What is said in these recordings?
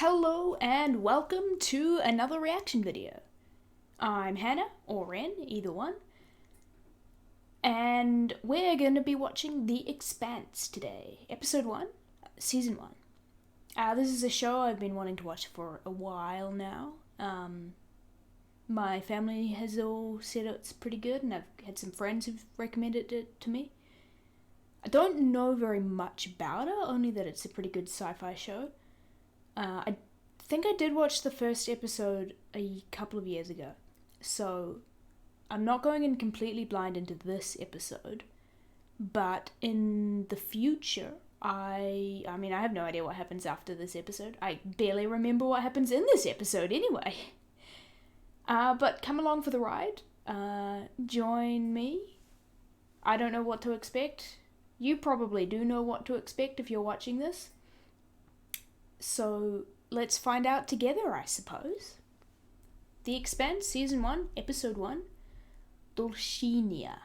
Hello and welcome to another reaction video. I'm Hannah, or Ren, either one. And we're going to be watching The Expanse today. Episode 1, Season 1. This is a show I've been wanting to watch for a while now. My family has all said it's pretty good, and I've had some friends who've recommended it to me. I don't know very much about it, only that it's a pretty good sci-fi show. I think I did watch the first episode a couple of years ago, so I'm not going in completely blind into this episode, but in the future, I have no idea what happens after this episode. I barely remember what happens in this episode anyway. But come along for the ride, join me. I don't know what to expect. You probably do know what to expect if you're watching this. So let's find out together, I suppose. The Expanse, Season 1, Episode 1, Dulcinea.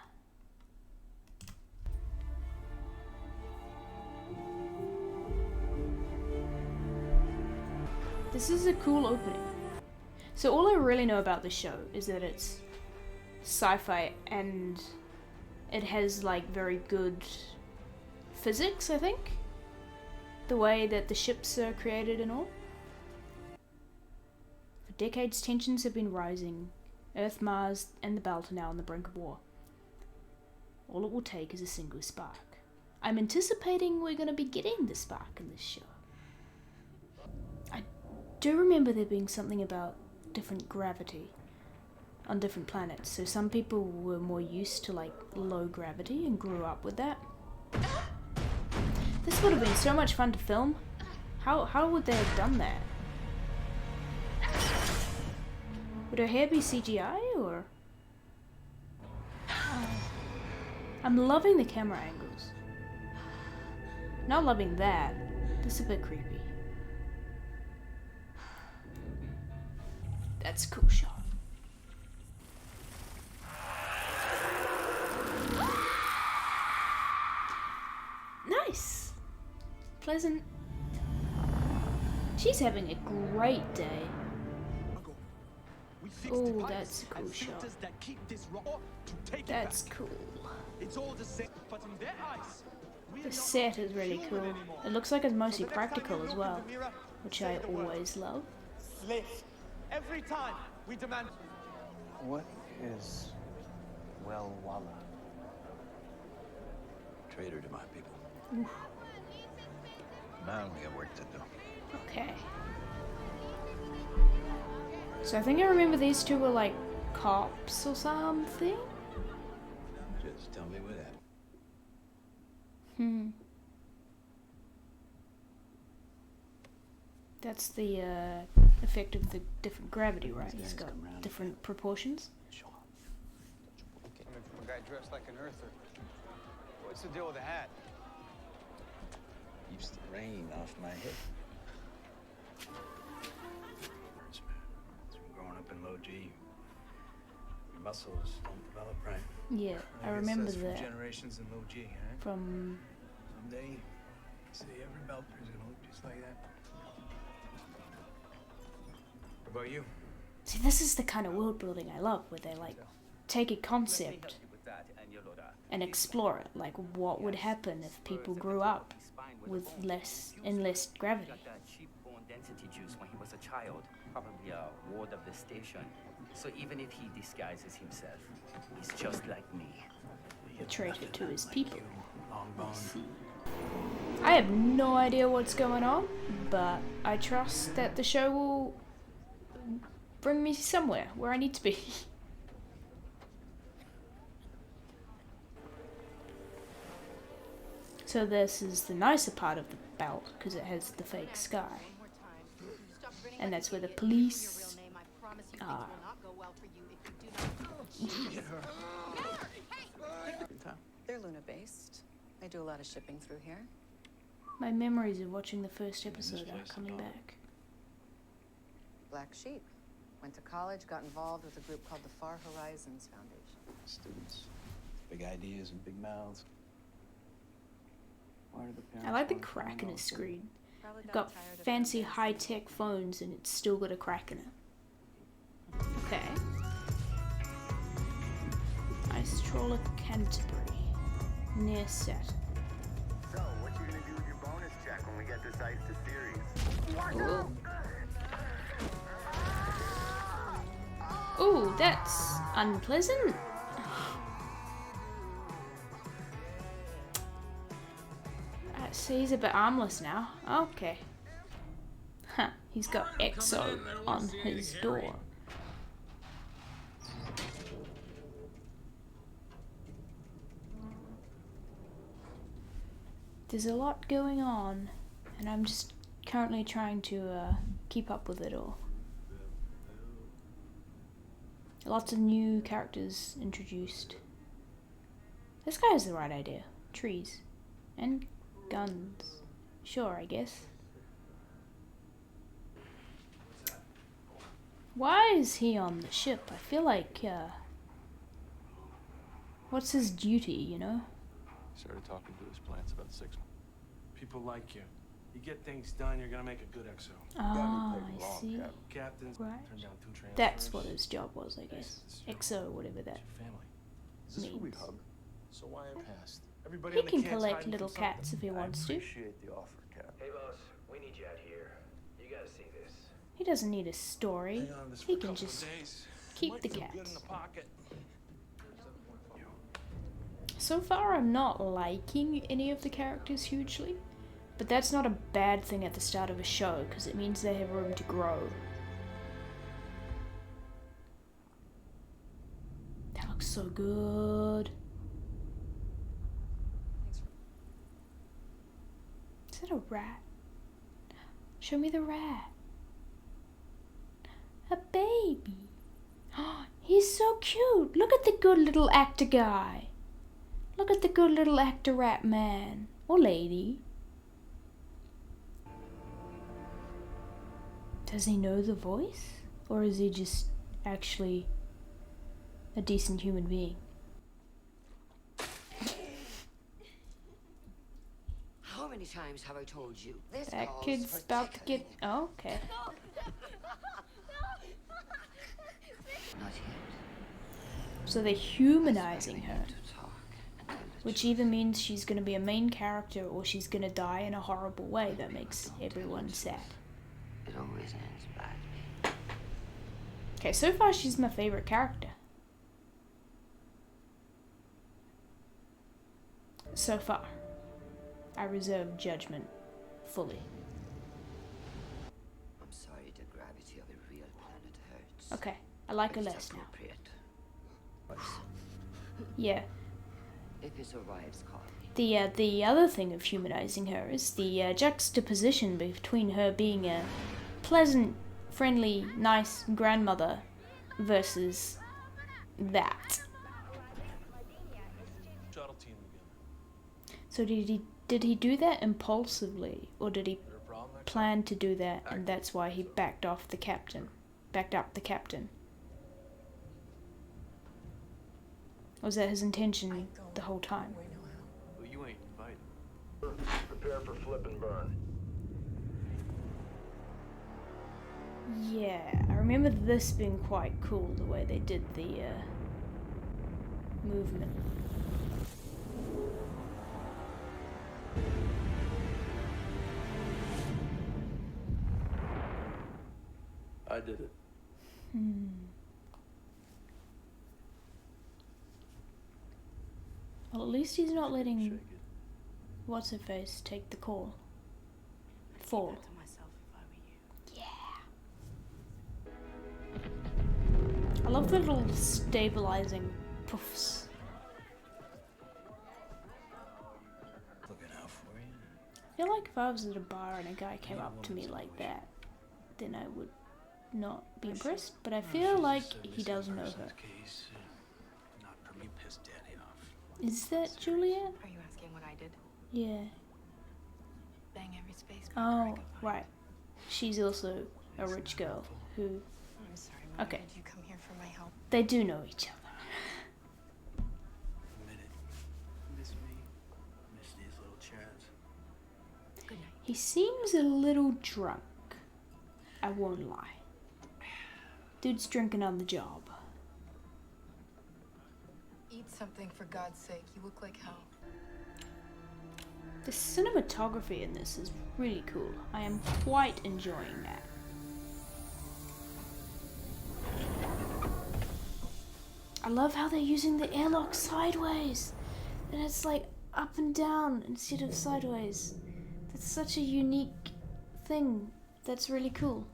This is a cool opening. So all I really know about this show is that it's sci-fi and it has like very good physics, I think. The way that the ships are created and all. For decades, tensions have been rising. Earth, Mars, and the Belt are now on the brink of war. All it will take is a single spark. I'm anticipating we're going to be getting the spark in this show. I do remember there being something about different gravity on different planets. So some people were more used to like low gravity and grew up with that. This would have been so much fun to film. How would they have done that? Would her hair be CGI or? I'm loving the camera angles. Not loving that. This is a bit creepy. That's a cool shot. Nice. Pleasant. She's having a great day. Oh, that's a cool shot. That's cool. The set is really cool. It looks like it's mostly practical as well, which I always love. Every time we demand. What is Walla? Traitor to my people. Oof. Now we got work to do. Okay. So I think I remember these two were like cops or something. Just tell me what happened. That's the effect of the different gravity, right? It's got different proportions. Coming from a guy dressed like an earther. What's the deal with the hat? Keeps the rain off my head. From growing up in low G, your muscles don't develop right. Yeah, I remember from that. Generations in low G, huh? From Someday, see every belter's gonna look just like that. What about you? see, this is the kind of world building I love, where they like take a concept and explore it. Like, what would happen if people grew up with less gravity? Got that cheap-born density juice when he was a child, probably a ward of the station. So even if he disguises himself, he's just like me. Traitor to his people. I have no idea what's going on, but I trust that the show will bring me somewhere where I need to be. So this is the nicer part of the belt, because it has the fake sky. And that's where the police are. They're Luna-based. They do a lot of shipping through here. My memories of watching the first episode are coming back. Black Sheep. Went to college, got involved with a group called the Far Horizons Foundation. Students, big ideas and big mouths. Why do the I like the crack in his screen. Probably I've got tired of fancy her high-tech phones and it's still got a crack in it. Okay. I stroll at Canterbury. Near set. So, what you gonna do with your bonus check when we get this ice to series? Ooh. Ooh, that's unpleasant. So he's a bit armless now. Okay. Huh, he's got EXO on his door. There's a lot going on, and I'm just currently trying to keep up with it all. Lots of new characters introduced. This guy has the right idea. Trees. And guns. Sure, I guess. Why is he on the ship? I feel like, what's his duty, you know? Started talking to his plants about 6 months. People like you. You get things done, you're gonna make a good EXO. Ah, I see. Captains Right. turned down 2 transfers. That's what his job was, I guess. EXO, whatever that It's your family. Is this who we means. hug? So why I passed? Everybody He on the can camp's collect hiding little from something. cats if he wants to. Appreciate the offer, Cap. Hey, boss, we need you out here. You gotta see this. He doesn't need a story. Hang on to this for He a can couple of just days. keep Might the feel good cats. in the pocket. So far, I'm not liking any of the characters hugely, but that's not a bad thing at the start of a show, because it means they have room to grow. That looks so good. Is that a rat? Show me the rat. A baby. He's so cute. Look at the good little actor guy. Look at the good little actor rat man. Or lady. Does he know the voice? Or is he just actually a decent human being? How many times have I told you? This That calls kid's for about to tickling. get... Oh, okay. Not yet. So they're humanizing her. To talk and tell the Which truth. either means she's gonna be a main character or she's gonna die in a horrible way that makes everyone sad. It always ends badly. Okay, so far she's my favorite character. So far. I reserve judgment fully. I'm sorry the gravity of a real planet hurts. Okay, I like her It's less now. appropriate. Yeah. If it survives, call me. The other thing of humanizing her is the juxtaposition between her being a pleasant, friendly, nice grandmother versus that. Shuttle team again. So did he do that impulsively, or did he There a problem next plan to do that, and that's why he backed up the captain? Or was that his intention the whole time? Well, you ain't invited. Prepare for flip and burn. Yeah, I remember this being quite cool, the way they did the movement. I did it. Well, at least he's not letting Shake it. what's her face take the call. Fall. To myself if I were you. Yeah. I love the little stabilizing puffs. Looking out for you. I feel like if I was at a bar and a guy came up to me like that, then I would not be impressed, but I feel like he does know her. Case, not for me, pissed daddy off. Is that Juliet? Are you asking what I did? Yeah. Bang every space. Oh, right. She's also a rich girl who... I'm sorry, Mom. Okay. Did you come here for my help? They do know each other. A minute. Miss me? Miss these little chats? Good night. He seems a little drunk. I won't lie. Dude's drinking on the job. Eat something for God's sake. You look like hell. The cinematography in this is really cool. I am quite enjoying that. I love how they're using the airlock sideways. And it's like up and down instead of sideways. That's such a unique thing. That's really cool.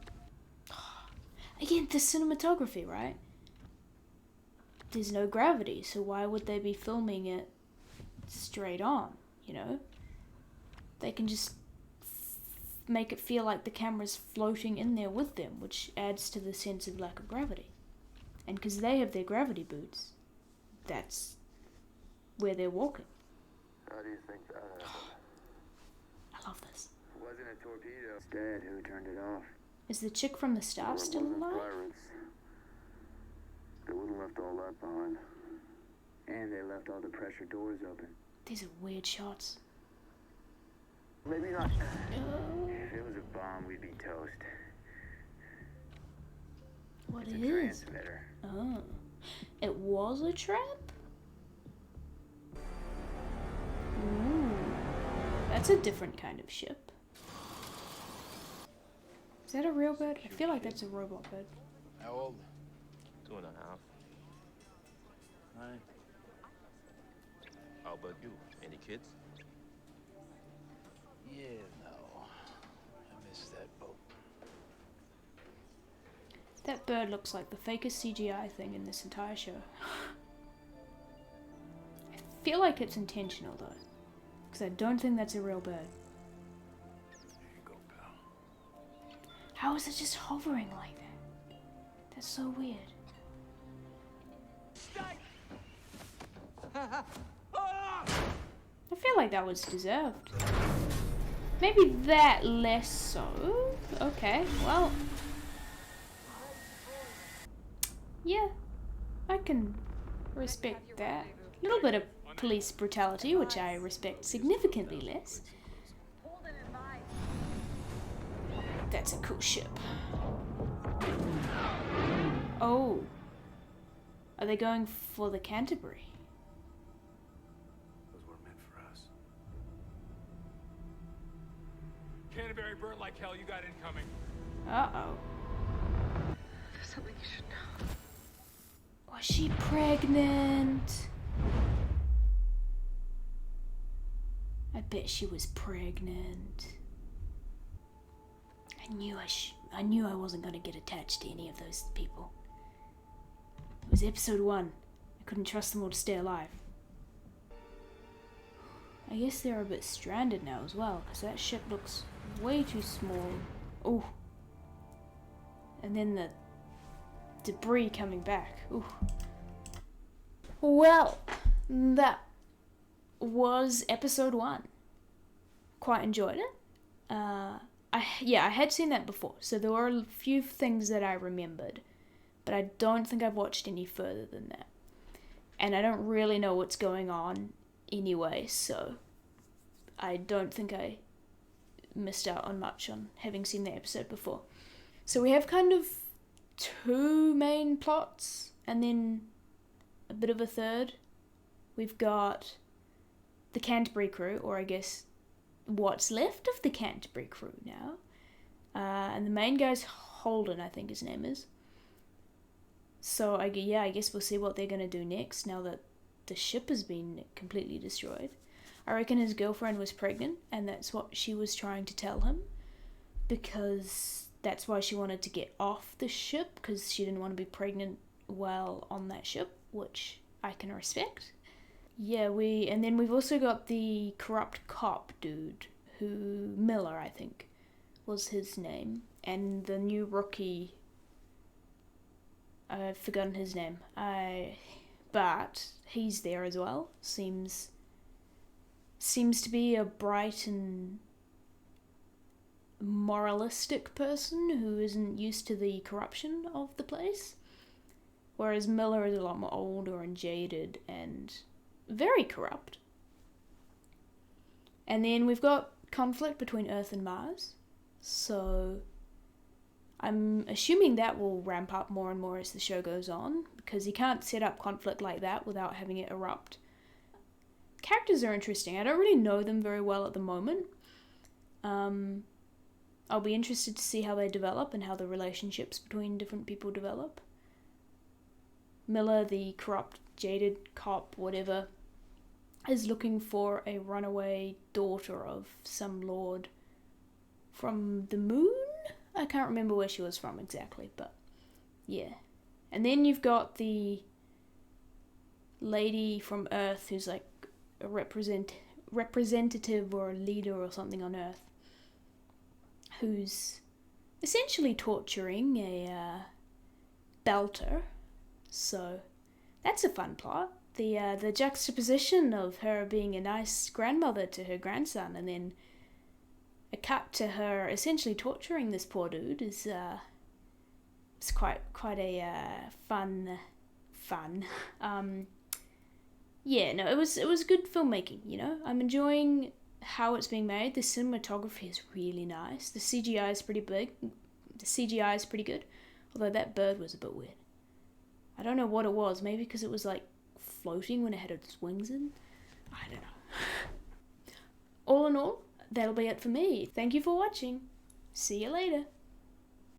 Again, the cinematography, right? There's no gravity, so why would they be filming it straight on, you know? They can just make it feel like the camera's floating in there with them, which adds to the sense of lack of gravity. And because they have their gravity boots, that's where they're walking. How do you think that happened? I love this. It wasn't a torpedo. It's Dad who turned it off. Is the chick from the staff still It wasn't alive? pirates. They wouldn't left all that behind. And they left all the pressure doors open. These are weird shots. Maybe not. Oh, If it was a bomb, we'd be toast. what It's a is? transmitter. Oh, it was a trap? Ooh, that's a different kind of ship. Is that a real bird? I feel like that's a robot bird. How old? 2.5. Hi. How about you? Any kids? Yeah, no. I miss that boat. That bird looks like the fakest CGI thing in this entire show. I feel like it's intentional though, because I don't think that's a real bird. There you go, pal. How is it just hovering like that? That's so weird. I feel like that was deserved. Maybe that less so. Okay, well. Yeah, I can respect that. A little bit of police brutality, which I respect significantly less. That's a cool ship. Oh. Are they going for the Canterbury? Those were meant for us. Canterbury burnt like hell. You got incoming. Uh-oh. There's something you should know. Was she pregnant? I bet she was pregnant. I knew I wasn't gonna get attached to any of those people. It was episode 1. I couldn't trust them all to stay alive. I guess they're a bit stranded now as well, because that ship looks way too small. Ooh. And then the debris coming back. Ooh. Well, that was episode 1. Quite enjoyed it. I had seen that before, so there were a few things that I remembered, but I don't think I've watched any further than that. And I don't really know what's going on anyway, so I don't think I missed out on much on having seen the episode before. So we have kind of 2 main plots, and then a bit of a third. We've got the Canterbury crew, or I guess what's left of the Canterbury crew now. And the main guy's Holden, I think his name is. So I guess we'll see what they're going to do next now that the ship has been completely destroyed. I reckon his girlfriend was pregnant, and that's what she was trying to tell him, because that's why she wanted to get off the ship, because she didn't want to be pregnant while on that ship, which I can respect. Yeah, and then we've also got the corrupt cop dude, who Miller, I think, was his name, and the new rookie, I've forgotten his name, but he's there as well. Seems to be a bright and moralistic person who isn't used to the corruption of the place, whereas Miller is a lot more older and jaded and very corrupt. And then we've got conflict between Earth and Mars. So I'm assuming that will ramp up more and more as the show goes on, because you can't set up conflict like that without having it erupt. Characters are interesting. I don't really know them very well at the moment. I'll be interested to see how they develop and how the relationships between different people develop. Miller, the corrupt, jaded cop, whatever, is looking for a runaway daughter of some lord from the moon? I can't remember where she was from exactly, but yeah. And then you've got the lady from Earth who's like a representative or a leader or something on Earth, who's essentially torturing a belter. So that's a fun plot. The juxtaposition of her being a nice grandmother to her grandson, and then a cut to her essentially torturing this poor dude is it's quite a fun. Yeah, no, it was good filmmaking. You know, I'm enjoying how it's being made. The cinematography is really nice. The CGI is pretty big. The CGI is pretty good, although that bird was a bit weird. I don't know what it was. Maybe because it was like floating when it had its wings in. I don't know. All in all, that'll be it for me. Thank you for watching. See you later.